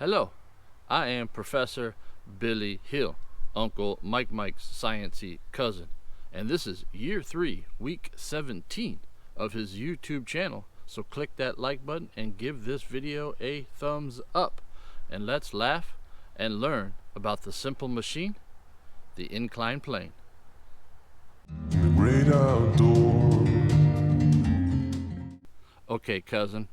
Hello, I am Professor Billy Hill, Uncle Mike's sciencey cousin, and this is year 3, week 17 of his YouTube channel. So click that like button and give this video a thumbs up, and let's laugh and learn about the simple machine, the inclined plane. The great outdoors. Okay, cousin,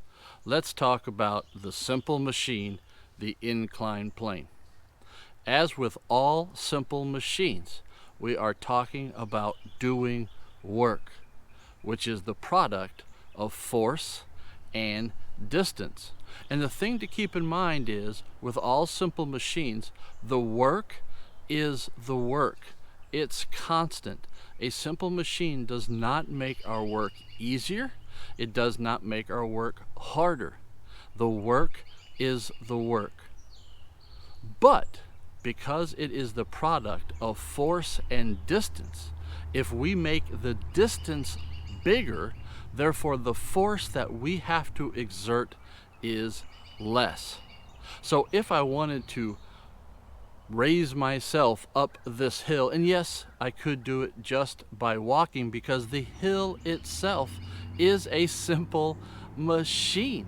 let's talk about the simple machine, the inclined plane. As with all simple machines, we are talking about doing work, which is the product of force and distance. And the thing to keep in mind is, with all simple machines, the work is the work. It's constant. A simple machine does not make our work easier. It does not make our work harder. The work is the work. But because it is the product of force and distance, if we make the distance bigger, therefore the force that we have to exert is less. So if I wanted to raise myself up this hill, and yes, I could do it just by walking, because the hill itself is a simple machine.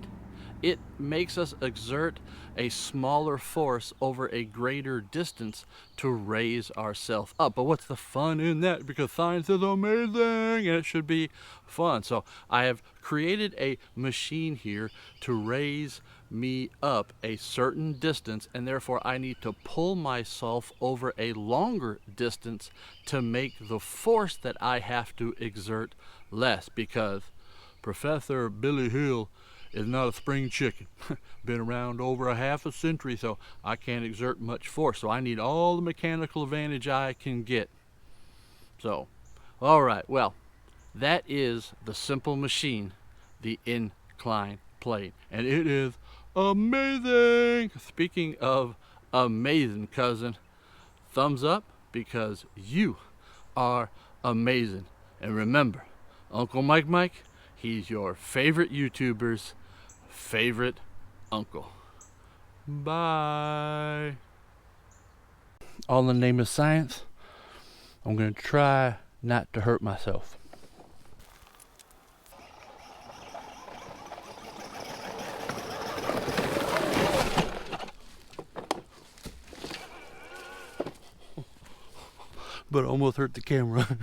It makes us exert a smaller force over a greater distance to raise ourselves up. But what's the fun in that? Because science is amazing and it should be fun. So I have created a machine here to raise me up a certain distance, and therefore I need to pull myself over a longer distance to make the force that I have to exert less, because Professor Billy Hill is not a spring chicken. Been around over a half a century, so I can't exert much force. So I need all the mechanical advantage I can get. So, all right, well, that is the simple machine, the inclined plane. And it is amazing. Speaking of amazing, cousin, thumbs up because you are amazing. And remember, Uncle Mike, he's your favorite YouTuber's favorite uncle. Bye. All in the name of science, I'm going to try not to hurt myself. But I almost hurt the camera.